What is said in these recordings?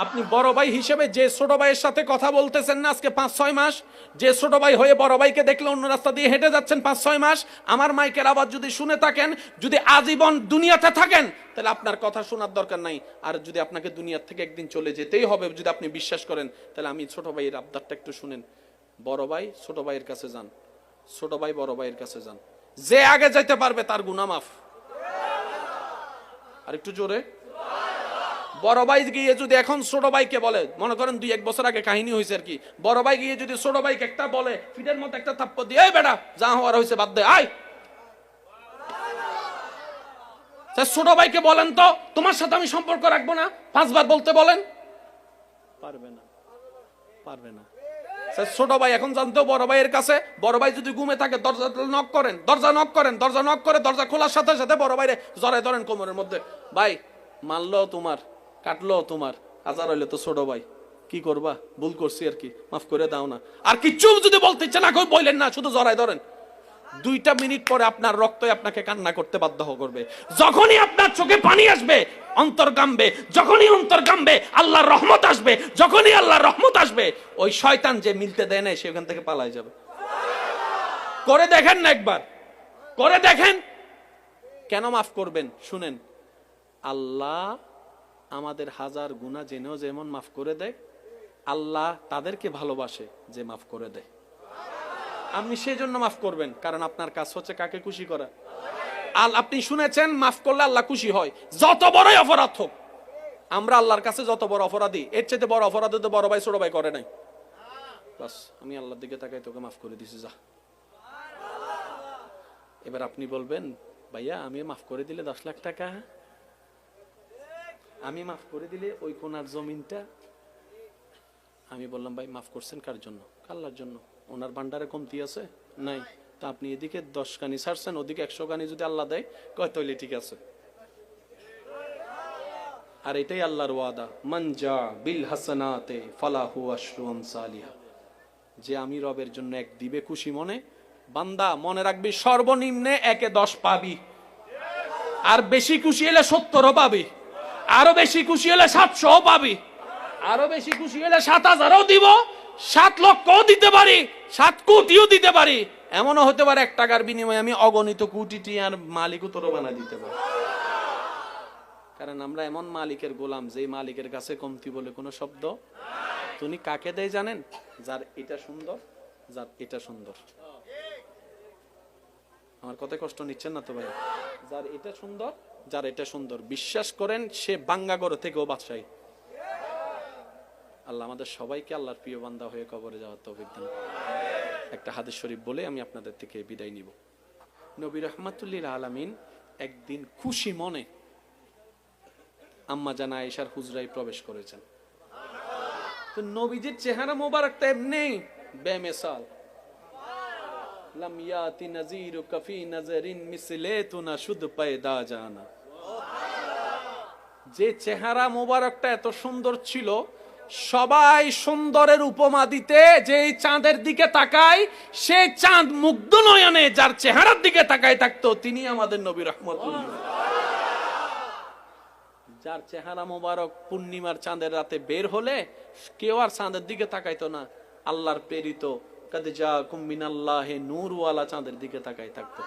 আপনি বড় ভাই হিসেবে যে ছোট ভাইয়ের সাথে কথা বলতেছেন না আজকে 5-6 মাস, যে ছোট ভাই হয়ে বড় ভাইকে দেখলে অন্য রাস্তা দিয়ে হেঁটে যাচ্ছেন 5-6 মাস, আমার মাইকের আওয়াজ যদি শুনে থাকেন, যদি আজীবন দুনিয়াতে থাকেন, তাহলে আপনার কথা শোনার দরকার নাই। আর যদি আপনাকে দুনিয়ার থেকে একদিন চলে যেতেই হবে, যদি আপনি বিশ্বাস করেন, তাহলে আমি ছোট ভাইয়ের আবদারটা একটু শুনেন। বড় ভাই ছোট ভাইয়ের কাছে যান, ছোট ভাই বড় ভাইয়ের কাছে যান। যে আগে যাইতে পারবে তার গুনাহ মাফ। আর একটু জোরে। বড় ভাই গিয়ে যদি এখন ছোট ভাইকে বলে, মনে করেন 2-1 বছর আগে কাহিনী হয়েছে আর কি, বড় ভাই গিয়ে যদি ছোট ভাইকে একটা বলে, ফিটের মধ্যে একটা থাপ্পড় দিয়ে, এই বেটা যা হওয়ার হয়েছে বাদ দে, আয়। ছোট ভাইকে বলেন তো, তোমার সাথে আমি সম্পর্ক রাখবো না, 5 বার বলতে বলেন, পারবে না, পারবে না। ছোট ভাই এখন জানতো বড় ভাইয়ের কাছে, বড় ভাই যদি ঘুমে থাকে দরজা নক করেন, দরজা নক করেন, দরজা নক করে দরজা খোলার সাথে সাথে বড় ভাইরে জড়ায় ধরেন কোমরের মধ্যে, ভাই মারলো তোমার, কাটলো তোমার, হাজার হইলে তো ছোট ভাই, কি করবা, ভুল করছি আর কি, মাফ করে দাও না। আর কিচ্ছু যদি বলতে ইচ্ছে না করে বললেন না, শুধু জড়ায় ধরেন। 2 মিনিট পরে আপনার রক্ত আপনাকে কান্না করতে বাধ্য করবে। যখনই আপনার চোখে পানি আসবে, অন্তর কামবে, যখনই অন্তর কামবে আল্লাহর রহমত আসবে, যখনই আল্লাহর রহমত আসবে, ওই শয়তান যে মিলতে দেয় না সেখান থেকে পালায় যাবে। করে দেখেন না একবার, করে দেখেন। কেন মাফ করবেন শুনেন, আল্লাহ আমাদের হাজার গুনাহ জেনেও যেমন মাফ করে দেয়, আল্লাহ তাদেরকে ভালোবাসে যে মাফ করে দেয়। আপনি সেই জন্য মাফ করবেন, কারণ আপনার কাজ হচ্ছে কাকে খুশি করা। আপনি শুনেছেন মাফ করলে আল্লাহ খুশি হয়, যত বড়ই অপরাধ হোক। আমরা আল্লাহর কাছে যত বড় অপরাধী, এর চাইতে বড় অপরাধ তো বড় ভাই ছোট ভাই করে নাই। বাস আমি আল্লাহর দিকে তাকাই, তোকে মাফ করে দিছি, যা। এবার আপনি বলবেন, ভাইয়া আমি মাফ করে দিলে 10 লাখ টাকা, আমি মাফ করে দিলে ওই কোনার জমিনটা। আমি বললাম, ভাই মাফ করছেন কার জন্য? আল্লাহর জন্য। ওনার ভান্ডারে কমতি আছে নাই, তা আপনি এদিকে 10 কানি ছাড়ছেন, ওদিকে 100 কানি যদি আল্লাহ দেয়, কয় তৈলে ঠিক আছে। আর এটাই আল্লাহর ওয়াদা, মান জা বিল হাসানাতে ফালাহু আশরু আমসালিহা। যে আমি রবের জন্য 1 দিবে খুশি মনে, বান্দা মনে রাখবি সর্বনিম্নে 1-এ 10 পাবি, আর বেশি খুশি হলে 70ও পাবি, আরো বেশি খুশি হলে 700ও পাবি, আরো বেশি খুশি হলে 7000ও দিব, 7 লক্ষও দিতে পারি, 7 কোটিও দিতে পারি। এমনও হতে পারে 1 টাকার বিনিময়ে আমি অগণিত কোটি আর মালিকও তোর বানা দিতে পারি। কারণ আমরা এমন মালিকের গোলাম, যে মালিকের কাছে কমতি বলে কোনো শব্দ। তিনি কাকে দেয় জানেন? যার এটা সুন্দর, যার এটা সুন্দর। আমার কথা কষ্ট নিচ্ছেন না তো ভাই? যার এটা সুন্দর, যার এটা সুন্দর, বিশ্বাস করেন সে বাঙ্গাগর থেকেও বাদশাহী। আল্লাহ আমাদের সবাইকে আল্লাহর প্রিয় বান্দা হয়ে কবরে যাওয়ার তৌফিক দান। একটা হাদিস শরীফ বলে আমি আপনাদের থেকে বিদায় নিব। নবী রাহমাতুল লিল আলামিন একদিন খুশি মনে আম্মা জান আয়েশার হুজরায় প্রবেশ করেছেন। তো নবীজির চেহারা মোবারকটা এমনি বেমিসাল। লাম ইয়াতি নাযীরু কাফি নাযারিন মিসলাতুনা শুদ পয়দা জানা। যে চেহারা মোবারকটা এত সুন্দর ছিল, সবাই সুন্দরের উপমা দিতে, যে চাঁদের দিকে তাকায় সে চাঁদ মুগ্ধ নয়নে যার চেহারার দিকে তাকায় থাকতো, তিনি আমাদের নবী রাহমাতুল্লাহ। যার চেহারা মোবারক পূর্ণিমার চাঁদের রাতে বের হলে কেউ আর চাঁদের দিকে তাকাইতো না, আল্লাহর প্রেরিত কাদ জাকুম মিনাল্লাহি নূরওয়ালা চাঁদের দিকে তাকায় থাকতো।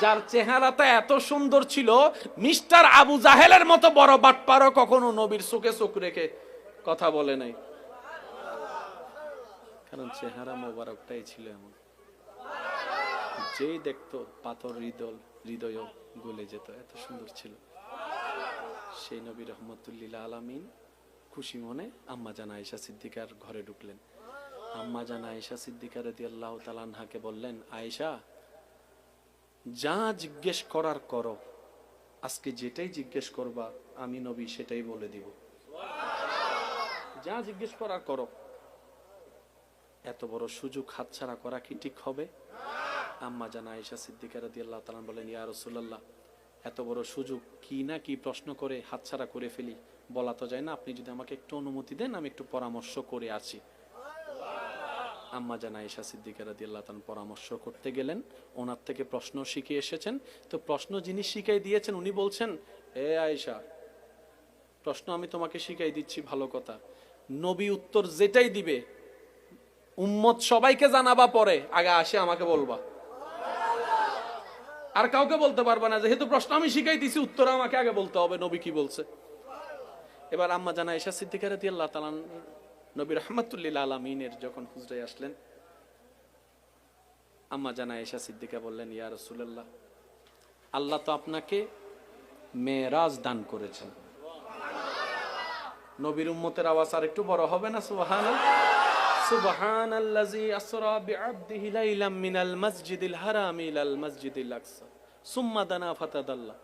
যার চেহারাটা এত সুন্দর ছিল, মিস্টার আবু জাহেলের মতো বড় বাটপারও কখনো নবীর চোখে চোখ রেখে কথা বলে নাই, কারণ চেহারা মোবারকটাই ছিল এমন, যেই দেখতো পাথর হৃদয় গলে যেত, এত সুন্দর ছিল। সেই নবী রাহমাতুল লিল আলামিন খুশি মনে আম্মা জান আয়েশা সিদ্দিকার ঘরে ঢুকলেন। আম্মা জান আয়েশা সিদ্দিকা রাদিয়াল্লাহু তাআলা আনহাকে বললেন, আয়েশা যা জিজ্ঞেস করার করো, আজকে যেটাই জিজ্ঞেস করবা আমি নবী সেটাই বলে দিব, যা জিজ্ঞেস করার করো। এত বড় সুযোগ হাতছাড়া করা কি ঠিক হবে? আম্মা জান আয়েশা সিদ্দিকা রাদিয়াল্লাহু তাআলা বলেন, ইয়া রাসূলুল্লাহ, এত বড় সুযোগ কি না কি প্রশ্ন করে হাতছাড়া করে ফেলি, বলা তো যায় না, আপনি যদি আমাকে একটু অনুমতি দেন আমি একটু পরামর্শ করে আসি। আম্মা জান আয়েশা সিদ্দিকা রাদিয়াল্লাহু তাআলা পরামর্শ করতে গেলেন, ওনার থেকে প্রশ্ন শিখে এসেছেন। তো প্রশ্ন যিনি শিখাই দিয়েছেন উনি বলছেন, এ আয়েশা, প্রশ্ন আমি তোমাকে শিখাই দিচ্ছি, ভালো কথা। নবী উত্তর যেটাই দিবে উম্মত সবাইকে জানাবা, পরে আগে আসে আমাকে বলবা, আর কাউকে বলতে পারবা না। যেহেতু প্রশ্ন আমি শিখাই দিছি, উত্তর আমাকে আগে বলতে হবে নবী কি বলছে। এবার আম্মা জানা আয়েশা সিদ্দিকা রাদিয়াল্লাহু তাআলা নবী রাহমাতুল্লিল আলামিনের যখন হুজরায় আসলেন, আম্মা জানা আয়েশা সিদ্দিকা বললেন, ইয়া রাসূলুল্লাহ, আল্লাহ তো আপনাকে মেরাজ দান করেছেন। নবীর উম্মতের আওয়াজ আর একটু বড় হবে না? সুবহানাল্লাহ, সুবহানাল্লাযী আসরা বিআবদিহি লাইলাম মিনাল মাসজিদিল হারামি ইলাল মাসজিদিল আকসা সুম্মা দানা ফাতাদাল্লা।